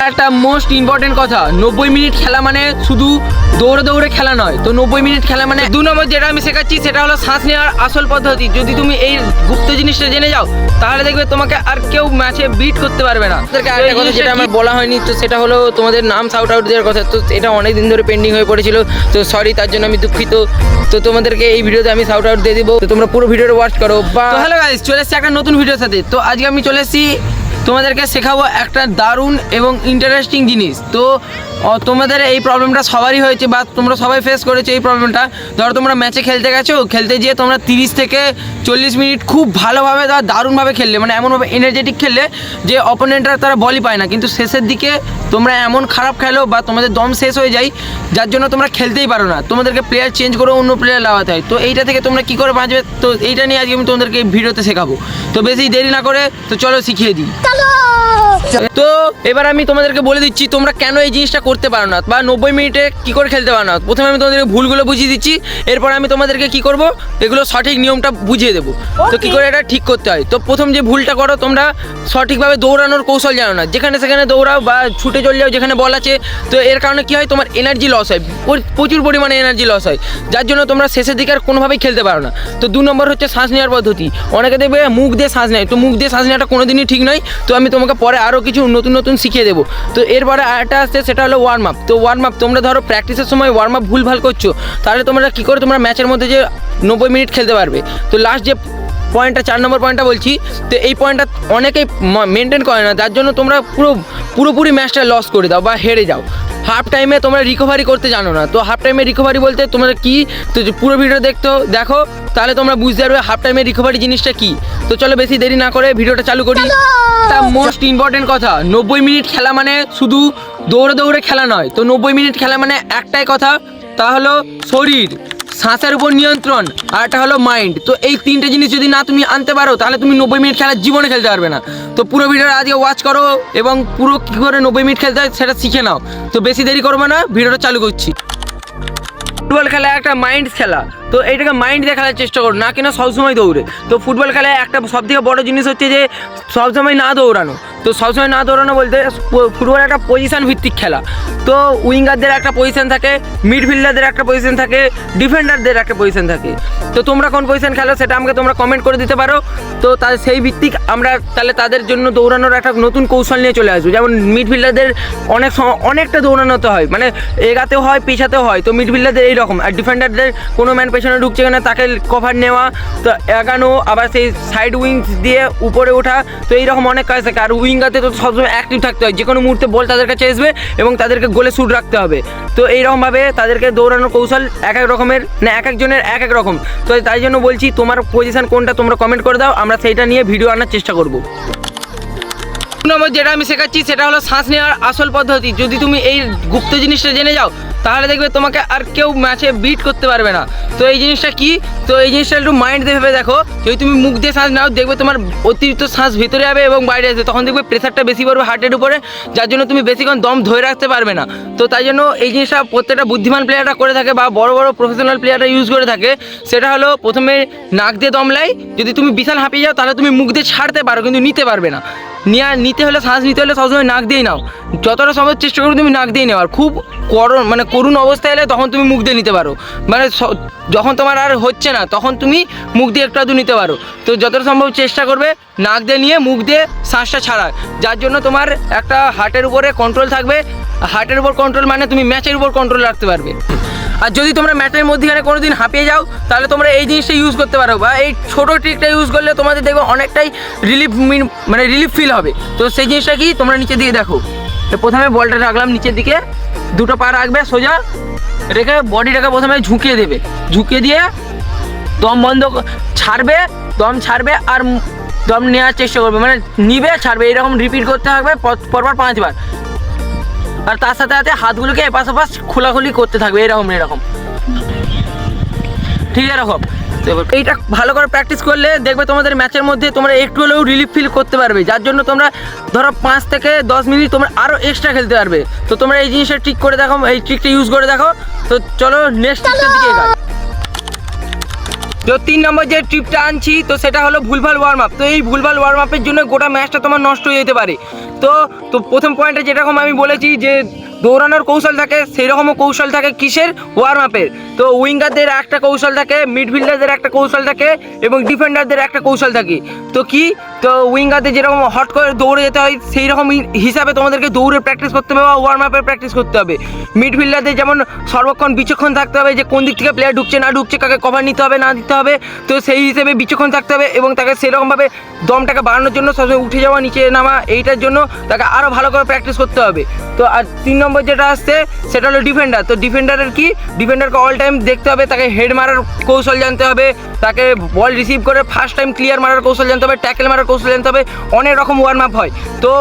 একটা most important কথা, 90 minute খেলা মানে শুধু দৌড়ে দৌড়ে খেলা নয়। তো 90 মিনিট খেলা মানে 2 নম্বর যেটা আমি শেখাচ্ছি সেটা হলো শ্বাস নেওয়ার আসল পদ্ধতি। যদি তুমি এই গুপ্ত জিনিসটা জেনে যাও তাহলে দেখবে তোমাকে আর কেউ ম্যাচে বিট করতে পারবে না। আরেকটা কথা যেটা আমার বলা হয়নি, তো সেটা হলো তোমাদের নাম শাউট আউট দেওয়ার কথা। তো এটা অনেক দিন ধরে পেন্ডিং হয়ে পড়েছিল, তো সরি, তার জন্য আমি দুঃখিত। তো তোমাদেরকে এই ভিডিওতে আমি শাউট আউট দিয়ে দিব, তো তোমরা পুরো ভিডিওটা ওয়াচ করো। বা হ্যালো গাইস, চলে এসেছি একটা নতুন ভিডিওর সাথে। তো আজকে আমি চলে এসেছি তোমাদেরকে শেখাবো একটা দারুণ এবং ইন্টারেস্টিং জিনিস। তো তোমাদের এই প্রবলেমটা সবারই হয়েছে বা তোমরা সবাই ফেস করেছো এই প্রবলেমটা। ধরো তোমরা ম্যাচে খেলতে গেছো, খেলতে গিয়ে তোমরা 30 থেকে 40 মিনিট খুব ভালোভাবে বা দারুণভাবে খেললে, মানে এমনভাবে এনার্জেটিক খেললে যে অপোনেন্টরা তারা বলই পায় না, কিন্তু শেষের দিকে তোমরা এমন খারাপ খেলো বা তোমাদের দম শেষ হয়ে যায় যার জন্য তোমরা খেলতেই পারো না, তোমাদেরকে প্লেয়ার চেঞ্জ করে অন্য প্লেয়ার লাগাতে হয়। তো এইটা থেকে তোমরা কী করে বাঁচবে, তো এইটা নিয়ে আজকে আমি তোমাদেরকে এই ভিডিওতে শেখাবো। তো বেশি দেরি না করে তো চলো শিখিয়ে দিই। তো এবার আমি তোমাদেরকে বলে দিচ্ছি তোমরা কেন এই জিনিসটা করতে পারো না বা 90 মিনিটে কী করে খেলতে পারো না। প্রথমে আমি তোমাদেরকে ভুলগুলো বুঝিয়ে দিচ্ছি, এরপর আমি তোমাদেরকে কী করবো এগুলো সঠিক নিয়মটা বুঝিয়ে দেবো, তো কী করে এটা ঠিক করতে হয়। তো প্রথম যে ভুলটা করো, তোমরা সঠিকভাবে দৌড়ানোর কৌশল জানো না, যেখানে সেখানে দৌড়াও বা ছুটে চলে যাও যেখানে বল আছে। তো এর কারণে কী হয়, তোমার এনার্জি লস হয়, প্রচুর পরিমাণে এনার্জি লস হয়, যার জন্য তোমরা শেষের দিকে আর কোনোভাবেই খেলতে পারো না। তো 2 নম্বর হচ্ছে শ্বাস নেওয়ার পদ্ধতি। অনেকে দেখবে মুখ দিয়ে শ্বাস নেয়, তো মুখ দিয়ে শ্বাস নেওয়াটা কোনোদিনই ঠিক নয়। তো আমি তোমাকে পরে আরও কিছু নতুন নতুন শিখিয়ে দেবো। তো এরপরে আরেকটা আসছে, সেটা হলো ওয়ার্ম আপ। তো ওয়ার্ম আপ তোমরা ধরো প্র্যাকটিসের সময় ওয়ার্ম আপ ভুলভাল করছো, তাহলে তোমরা কী করে তোমরা ম্যাচের মধ্যে যে 90 মিনিট খেলতে পারবে। তো লাস্ট যে পয়েন্টটা 4 নম্বর পয়েন্টটা বলছি, তো এই পয়েন্টটা অনেকেই মেনটেন করে না, যার জন্য তোমরা পুরোপুরি ম্যাচটা লস করে দাও বা হেরে যাও। হাফ টাইমে তোমরা রিকভারি করতে জানো না। তো হাফ টাইমে রিকভারি বলতে তোমরা কি, তো পুরো ভিডিও দেখো তাহলে তোমরা বুঝতে পারবে হাফ টাইমে রিকভারি জিনিসটা কি। তো চলো বেশি দেরি না করে ভিডিওটা চালু করি। একটা মোস্ট ইম্পর্টেন্ট কথা, 90 মিনিট খেলা মানে শুধু দৌড়ে দৌড়ে খেলা নয়। তো 90 মিনিট খেলা মানে একটাই কথা, তা হলো শরীর, শ্বাসের উপর নিয়ন্ত্রণ, আর একটা হলো মাইন্ড। তো এই 3টে জিনিস যদি না তুমি আনতে পারো তাহলে তুমি 90 মিনিট খেলার জীবনে খেলতে পারবে না। তো পুরো ভিডিওটা আজকে ওয়াচ করো এবং পুরো কী করে 90 মিনিট খেলতে হয় সেটা শিখে নাও। তো বেশি দেরি করবে না, ভিডিওটা চালু করছি। ফুটবল খেলা একটা মাইন্ড খেলা, তো এইটাকে মাইন্ড দিয়ে খেলার চেষ্টা করো, না কিনা সবসময় দৌড়ে। তো ফুটবল খেলায় একটা সবথেকে বড় জিনিস হচ্ছে যে সবসময় না দৌড়ানো। তো সবসময় না দৌড়ানো বলতে ফুটবল একটা পজিশন ভিত্তিক খেলা। তো উইঙ্গারদের একটা পজিশন থাকে, মিডফিল্ডারদের একটা পজিশন থাকে, ডিফেন্ডারদের একটা পজিশন থাকে। তো তোমরা কোন পজিশন খেলো সেটা আমাকে তোমরা কমেন্ট করে দিতে পারো। তো সেই ভিত্তিক আমরা তাহলে তাদের জন্য দৌড়ানোর একটা নতুন কৌশল নিয়ে চলে আসবো। যেমন মিডফিল্ডারদের অনেকটা দৌড়ানোতে হয়, মানে এগাতেও হয় পিছাতেও হয়। তো মিডফিল্ডারদের এইরকম, আর ডিফেন্ডারদের কোনো ম্যান পেছনে ঢুকছে কিনা তাকে কভার নেওয়া, তো এগানো, আবার সেই সাইড উইংস দিয়ে উপরে ওঠা। তো এইরকম অনেক কাজ থাকে। আর উইঙ্গাতে তো সবসময় অ্যাক্টিভ থাকতে হয়, যে কোনো মুহূর্তে বল তাদের কাছে আসবে এবং তাদেরকে গোলে শুট রাখতে হবে। তো এইরকমভাবে তাদেরকে দৌড়ানোর কৌশল এক এক রকমের, না এক একজনের এক এক রকম। তো তাই জন্য বলছি তোমার পজিশন কোনটা তোমরা কমেন্ট করে দাও, আমরা সেইটা নিয়ে ভিডিও আনার চেষ্টা করব। নম্বর যেটা আমি শেখাচ্ছি সেটা হলো শ্বাস নেওয়ার আসল পদ্ধতি। যদি তুমি এই গুপ্ত জিনিসটা জেনে যাও তাহলে দেখবে তোমাকে আর কেউ ম্যাচে বিট করতে পারবে না। তো এই জিনিসটা কি, তো এই জিনিসটা একটু মাইন্ড দিয়ে ভেবে দেখো। যদি তুমি মুখ দিয়ে শ্বাস নাও দেখবে তোমার অতিরিক্ত শ্বাস ভিতরে যাবে এবং বাইরে আসবে, তখন দেখবে প্রেশারটা বেশি পড়বে হার্টের উপরে, যার জন্য তুমি বেশিক্ষণ দম ধরে রাখতে পারবে না। তো তাই জন্য এই জিনিসটা প্রত্যেকটা বুদ্ধিমান প্লেয়াররা করে থাকে বা বড় বড় প্রফেশনাল প্লেয়াররা ইউজ করে থাকে। সেটা হলো প্রথমে নাক দিয়ে দম লাই, যদি তুমি বিশাল হাঁপিয়ে যাও তাহলে তুমি মুখ দিয়ে ছাড়তে পারো কিন্তু নিতে পারবে না। নিতে হলে শ্বাস নিতে হলে সবসময় নাক দিয়েই নাও, যতটা সম্ভব চেষ্টা করো তুমি নাক দিয়ে নেওয়ার। খুব করুণ অবস্থায় এলে তখন তুমি মুখ দিয়ে নিতে পারো, মানে যখন তোমার আর হচ্ছে না তখন তুমি মুখ দিয়ে একটু আধটু নিতে পারো। তো যতটা সম্ভব চেষ্টা করবে নাক দিয়ে নিয়ে মুখ দিয়ে শ্বাসটা ছাড়ার, যার জন্য তোমার একটা হার্টের উপরে কন্ট্রোল থাকবে। হার্টের উপর কন্ট্রোল মানে তুমি ম্যাচের উপর কন্ট্রোল রাখতে পারবে। আর যদি তোমরা ম্যাচের মধ্যেখানে কোনো দিন হাঁপিয়ে যাও তাহলে তোমরা এই জিনিসটা ইউজ করতে পারো, বা এই ছোটো ট্রিকটা ইউজ করলে তোমাদের দেখবে অনেকটাই রিলিফ ফিল হবে। তো সেই জিনিসটা কি, তোমরা নিচে দিয়ে দেখো। তো প্রথমে বলটা রাখলাম নিচের দিকে, 2টো পা রাখবে সোজা রেখে, বডিটাকে প্রথমে ঝুঁকিয়ে দেবে, ঝুঁকিয়ে দিয়ে দম ছাড়বে আর দম নেওয়ার চেষ্টা করবে, মানে নিবে ছাড়বে, এরকম রিপিট করতে থাকবে পরপর 5 বার। আর তার সাথে সাথে হাতগুলোকে এপাশ ওপাশ খোলাখুলি করতে থাকবে, এরকম ঠিক এরকম। এইটা ভালো করে প্র্যাকটিস করলে দেখবে তোমাদের ম্যাচের মধ্যে তোমরা একটু হলেও রিলিফ ফিল করতে পারবে, যার জন্য তোমরা ধরো 5 থেকে 10 মিনিট তোমরা আরও এক্সট্রা খেলতে পারবে। তো তোমরা এই জিনিসটা ট্রিক করে দেখো, এই ট্রিকটা ইউজ করে দেখো। তো চলো নেক্সট ট্রিকটার দিকে এগোই। তো 3 নম্বর যে ট্রিপটা আনছি তো সেটা হলো ভুলভাল ওয়ার্ম আপ। তো এই ভুলভাল ওয়ার্ম আপের জন্য গোটা ম্যাচটা তোমার নষ্ট হয়ে যেতে পারে। তো প্রথম পয়েন্টে যেরকম আমি বলেছি যে দৌড়ানোর কৌশল থাকে, সেই রকমও কৌশল থাকে কিসের, ওয়ার্ম আপের। তো উইঙ্গারদের একটা কৌশল থাকে, মিডফিল্ডারদের একটা কৌশল থাকে এবং ডিফেন্ডারদের একটা কৌশল থাকে। তো কি, তো উইঙ্গারদের যেরকম হট করে দৌড়ে যেতে হয় সেই রকম হিসাবে তোমাদেরকে দৌড়ে প্র্যাকটিস করতে হবে বা ওয়ার্ম আপের প্র্যাকটিস করতে হবে। মিডফিল্ডারদের যেমন সর্বক্ষণ বিচক্ষণ থাকতে হবে যে কোন দিক থেকে প্লেয়ার ঢুকছে না ঢুকছে, কাকে কভার নিতে হবে না দিতে হবে, তো সেই হিসেবে বিচক্ষণ থাকতে হবে এবং তাকে সেরকমভাবে দমটাকে বাড়ানোর জন্য সবসময় উঠে যাওয়া নিচে নামা, এইটার জন্য তাকে আরও ভালো করে প্র্যাকটিস করতে হবে। তো আর 3 নম্বর যেটা আসছে সেটা হলো ডিফেন্ডার। তো ডিফেন্ডারের কি, ডিফেন্ডারকে অল টাইম দেখতে হবে, তাকে হেড মারার কৌশল জানতে হবে, তাকে বল রিসিভ করে ফার্স্ট টাইম ক্লিয়ার মারার কৌশল জানতে হবে, ট্যাকেল মারার কৌশল জানতে হবে, অনেক রকম ওয়ার্ম আপ হয়। তো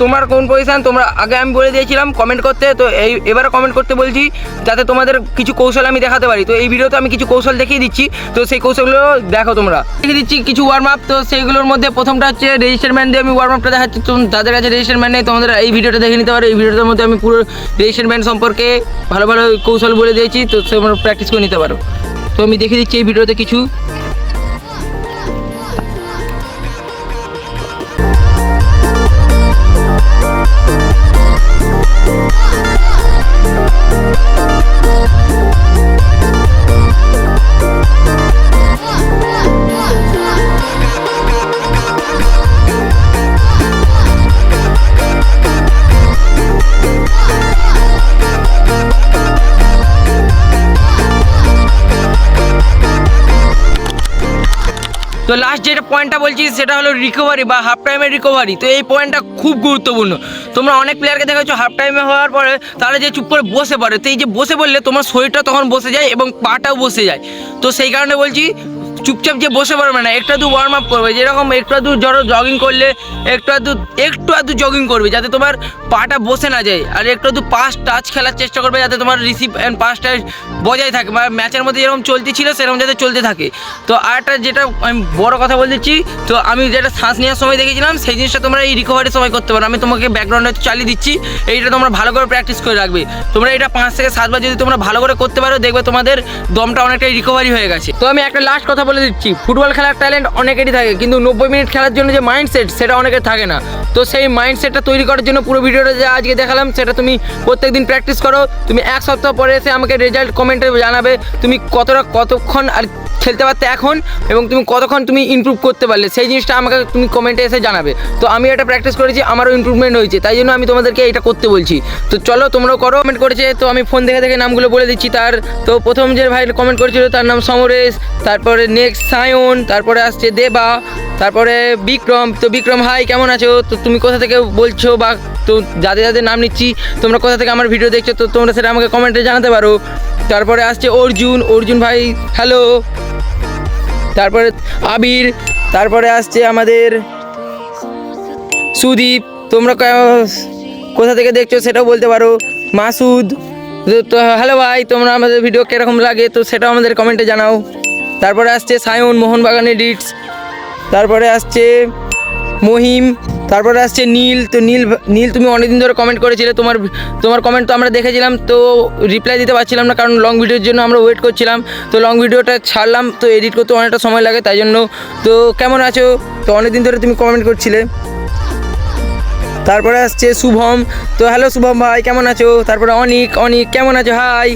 তোমার কোন পজিশন তোমরা আগে আমি বলে দিয়েছিলাম কমেন্ট করতে, তো এবারে কমেন্ট করতে বলছি যাতে তোমাদের কিছু কৌশল আমি দেখাতে পারি। তো এই ভিডিওতে আমি কিছু কৌশল দেখিয়ে দিচ্ছি, তো সেই কৌশলগুলো দেখো তোমরা। দেখিয়ে দিচ্ছি কিছু ওয়ার্ম আপ। তো সেইগুলোর মধ্যে প্রথমটা হচ্ছে রেজিস্টার ম্যান দিয়ে আমি ওয়ার্ম আপটা দেখাচ্ছি। তাদের কাছে রেজিস্টার ম্যান নেই, তোমাদের এই ভিডিওটা দেখে নিতে পারো। এই ভিডিওটার মধ্যে আমি পুরো রেজিস্টার ম্যান সম্পর্কে ভালো ভালো কৌশল বলে দিয়েছি, তো তোমরা প্র্যাকটিস করে নিতে পারো। তো আমি দেখিয়ে দিচ্ছি এই ভিডিওতে কিছু। তো লাস্ট যেটা পয়েন্টটা বলছি সেটা হলো রিকভারি বা হাফ টাইমের রিকভারি। তো এই পয়েন্টটা খুব গুরুত্বপূর্ণ। তোমরা অনেক প্লেয়ারকে দেখেছো হাফ টাইমে হওয়ার পরে তাহলে যে চুপ করে বসে পড়ে, তো এই যে বসে পড়লে তোমার শরীরটা তখন বসে যায় এবং পাটাও বসে যায়। তো সেই কারণে বলছি চুপচাপ যে বসে পড়বে না, একটু আধটু ওয়ার্ম আপ করবে, যেরকম একটু আধটু ধরো জগিং করলে একটু আধটু জগিং করবে যাতে তোমার পাটা বসে না যায়, আর একটু আধটু পাস টাচ খেলার চেষ্টা করবে যাতে তোমার রিসিভ অ্যান্ড পাসটা বজায় থাকে, বা ম্যাচের মধ্যে যেরকম চলতে ছিল সেরকম যাতে চলতে থাকে। তো আরেকটা যেটা আমি বড় কথা বলতেছি, তো আমি যেটা শ্বাস নেওয়ার সময় দেখেছিলাম সেই জিনিসটা তোমরা এই রিকভারির সময় করতে পারো। আমি তোমাকে ব্যাকগ্রাউন্ডে চালিয়ে দিচ্ছি, এইটা তোমরা ভালো করে প্র্যাকটিস করে রাখবে। তোমরা এটা 5 থেকে 7 বার যদি তোমরা ভালো করে করতে পারো, দেখবে তোমাদের দমটা অনেকটাই রিকভারি হয়ে গেছে। তো আমি একটা লাস্ট কথা বলে দিচ্ছি, ফুটবল খেলার ট্যালেন্ট অনেকেরই থাকে, কিন্তু 90 মিনিট খেলার জন্য যে মাইন্ডসেট সেটা অনেকের থাকে না। তো সেই মাইন্ডসেটটা তৈরি করার জন্য পুরো ভিডিওটা যা আজকে দেখালাম সেটা তুমি প্রত্যেকদিন প্র্যাকটিস করো। তুমি 1 সপ্তাহ পরে এসে আমাকে রেজাল্ট কমেন্টে জানাবে তুমি কতক্ষণ আর খেলতে পারতে এখন, এবং তুমি কতক্ষণ তুমি ইমপ্রুভ করতে পারলে, সেই জিনিসটা আমাকে তুমি কমেন্টে এসে জানাবে। তো আমি এটা প্র্যাকটিস করেছি, আমারও ইমপ্রুভমেন্ট হয়েছে, তাই জন্য আমি তোমাদেরকে এটা করতে বলছি। তো চলো তোমরাও করো। কমেন্ট করেছে, তো আমি ফোন দেখে দেখে নামগুলো বলে দিচ্ছি তার। তো প্রথম যে ভাই কমেন্ট করেছিল তার নাম সমরেশ, তারপরে নেক্সট সায়ন, তারপরে আসছে দেবা, তারপরে বিক্রম। তো বিক্রম হাই, কেমন আছো? তো তুমি কোথা থেকে বলছো, বা তো যাদের যাদের নাম নিচ্ছি তোমরা কোথা থেকে আমার ভিডিও দেখছো, তো তোমরা সেটা আমাকে কমেন্টে জানাতে পারো। তারপরে আসছে অর্জুন ভাই হ্যালো, তারপরে আবির, তারপরে আসছে আমাদের সুদীপ, তোমরা কোথা থেকে দেখছো সেটাও বলতে পারো। মাসুদ, তো হ্যালো ভাই, তোমরা আমাদের ভিডিও কীরকম লাগে তো সেটাও আমাদের কমেন্টে জানাও। তারপরে আসছে সায়ন মোহনবাগান এডিটস, তারপরে আসছে মহিম, তারপরে আসছে নীল। তো নীল তুমি অনেকদিন ধরে কমেন্ট করেছিলে, তোমার কমেন্ট তো আমরা দেখেছিলাম, তো রিপ্লাই দিতে পারছিলাম না কারণ লং ভিডিওর জন্য আমরা ওয়েট করছিলাম। তো লং ভিডিওটা ছাড়লাম, তো এডিট করতে অনেকটা সময় লাগে তাই জন্য। তো কেমন আছো? তো অনেকদিন ধরে তুমি কমেন্ট করছিলে। তারপরে আসছে শুভম, তো হ্যালো শুভম ভাই, কেমন আছো? তারপরে অনিক, কেমন আছো? হাই।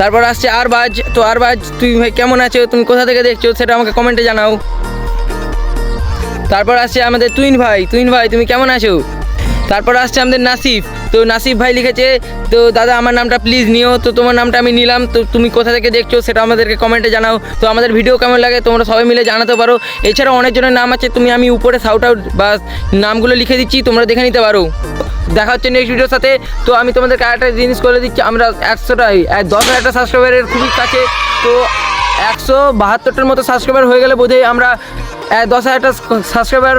তারপর আসছে আরবাজ, তো আরবাজ তুমি ভাই কেমন আছো? তুমি কোথা থেকে দেখছো সেটা আমাকে কমেন্টে জানাও। তারপর আসছে আমাদের তুইন ভাই, তুমি কেমন আছো? তারপর আসছে আমাদের নাসিফ, তো নাসিফ ভাই লিখেছে, তো দাদা আমার নামটা প্লিজ নিও। তো তোমার নামটা আমি নিলাম, তো তুমি কোথা থেকে দেখছো সেটা আমাদেরকে কমেন্টে জানাও। তো আমাদের ভিডিও কেমন লাগে তোমরা সবাই মিলে জানাতে পারো। এছাড়াও অনেকজনের নাম আছে, আমি উপরে শাউট আউট বা নামগুলো লিখে দিচ্ছি, তোমরা দেখে নিতে পারো। দেখা হচ্ছে নেক্সট ভিডিওর সাথে। তো আমি তোমাদেরকে আরেকটা জিনিস করে দিচ্ছি, আমরা 10,000টা সাবস্ক্রাইবারের খুবই কাছে। তো 172টার মতো সাবস্ক্রাইবার হয়ে গেলে বোধহয় আমরা 10,000টা সাবস্ক্রাইবার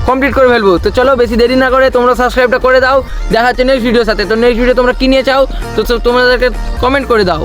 কমপ্লিট করে ফেলবো। তো চলো বেশি দেরি না করে তোমরা সাবস্ক্রাইবটা করে দাও। দেখা হচ্ছে নেক্সট ভিডিওর সাথে। তো নেক্সট ভিডিও তোমরা কী নিয়ে চাও তো তোমাদেরকে কমেন্ট করে দাও।